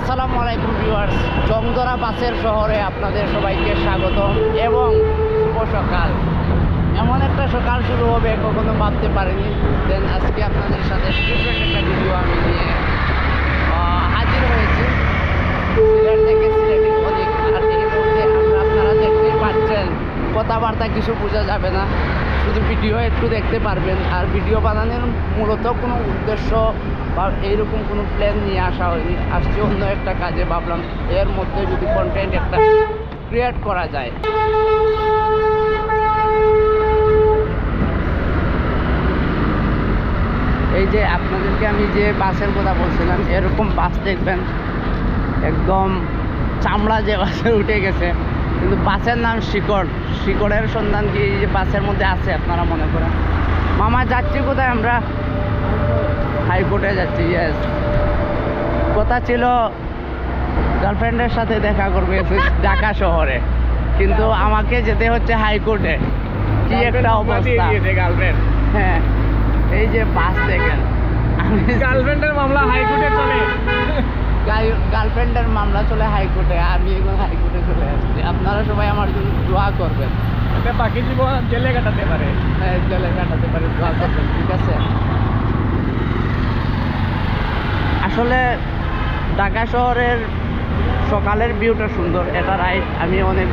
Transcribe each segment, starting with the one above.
আসসালামু আলাইকুম ভিউয়ার্স, জংধরা বাসের শহরে আপনাদের সবাইকে স্বাগতম এবং শুভ সকাল। এমন একটা সকাল শুরু হবে কখনো ভাবতে পারিনি। দেন আজকে আপনাদের সাথে ডিফারেন্ট একটা ভিডিও আমি নিয়ে হাজির হয়েছি সিলেট থেকে সিলেটের অনেক। আর এই মুহূর্তে আপনারা দেখতেই পাচ্ছেন, কথাবার্তা কিছু বোঝা যাবে না, শুধু ভিডিও একটু দেখতে পারবেন। আর ভিডিও বানানোর মূলত কোনো উদ্দেশ্য বা এইরকম কোনো প্ল্যান নিয়ে আসা হয়নি, আসছে অন্য একটা কাজে। ভাবলাম এর মধ্যে যদি কন্টেন্ট একটা ক্রিয়েট করা যায়। এই যে আপনাদেরকে আমি যে বাসের কথা বলছিলাম, এরকম বাস দেখবেন একদম চামড়া যে বাসে উঠে গেছে, কিন্তু বাসের নাম শিকড়। শিকড়ের সন্ধান কি এই যে বাসের মধ্যে আছে আপনারা মনে করেন। মামা যাচ্ছি কোথায়? আমরা হাইকোর্টে যাচ্ছি। ইয়েস, কথা ছিল গার্লফ্রেন্ডের সাথে দেখা করবে ঢাকা শহরে, কিন্তু আমাকে যেতে হচ্ছে হাইকোর্টে। কি একটা অবস্থা গার্লফ্রেন্ড। হ্যাঁ, এই যে বাস দেখেন, আমি গার্লফ্রেন্ডের মামলা হাইকোর্টে চলে। গার্লফ্রেন্ডের মামলা চলে হাইকোর্টে, আমি এখন হাইকোর্টে চলে আসছি। আপনারা সবাই আমার জন্য দোয়া করবেন। বাকি জীবন জেলে কাটাতে পারে। হ্যাঁ, জেলে কাটাতে পারে, দোয়া করবেন, ঠিক আছে? আসলে ঢাকা শহরের সকালের ভিউটা সুন্দর, এটা রাইট। আমি অনেক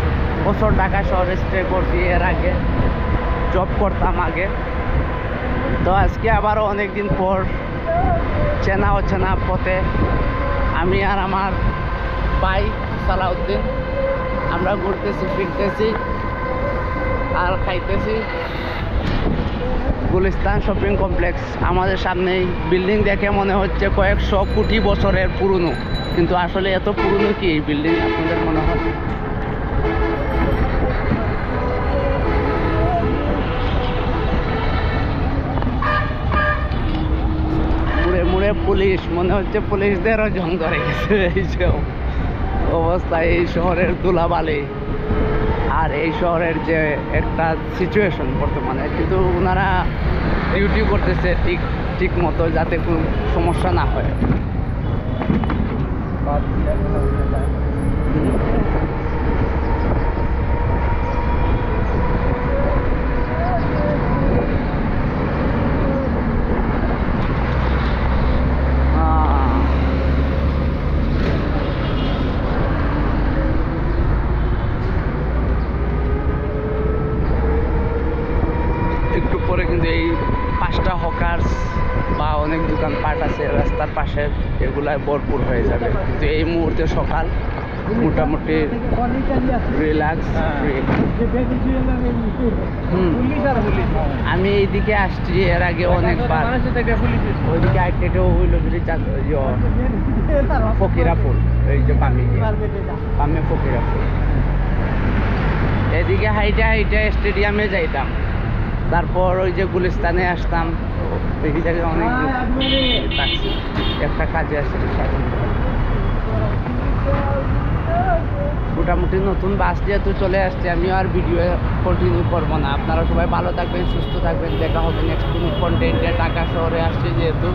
বছর ঢাকা শহরে স্টে করছি, এর আগে জব করতাম আগে। তো আজকে আবারও অনেক দিন পর চেনা অচেনা পথে আমি আর আমার ভাই সালাউদ্দিন আমরা ঘুরতেছি, ফিরতেছি আর খাইতেছি। গুলিস্তান শপিং কমপ্লেক্স আমাদের সামনেই। বিল্ডিং দেখে মনে হচ্ছে কয়েকশো কোটি বছরের পুরনো, কিন্তু আসলে এত পুরনো কি এই বিল্ডিং আপনাদের মনে হয়? মুড়ে মুড়ে পুলিশ, মনে হচ্ছে পুলিশদেরও জং ধরে গেছে। এই যে অবস্থা এই শহরের ধুলাবালি আর এই শহরের যে একটা সিচুয়েশন বর্তমানে, কিন্তু ওনারা ডিউটি করতেছে ঠিক মতো, যাতে কোনো সমস্যা না হয়। একটু পরে কিন্তু এই 5টা হকার্স বা অনেক দোকানপাট আছে রাস্তার পাশে, এগুলায় ভরপুর হয়ে যাবে। কিন্তু এই মুহূর্তে সকাল, মোটামুটি রিল্যাক্স ফ্রি। আমি এইদিকে আসছি এর আগে অনেকবার, ওইদিকে আইটেও হইলো ফকিরাপুর, এই যে পামে ফকিরাপুর। এদিকে হাইটা স্টেডিয়ামে যাইতাম, তারপর ওই যে গুলিস্তানে আসতাম। এই জায়গায় অনেক থাকছি, একটা কাজে আসছি। মোটামুটি নতুন বাস যেহেতু চলে আসছে, আমিও আর ভিডিও কন্টিনিউ করবো না। আপনারা সবাই ভালো থাকবেন, সুস্থ থাকবেন। দেখা হবে নেক্সট কোনো কন্টেন্টে। ঢাকা শহরে আসছে যেহেতু।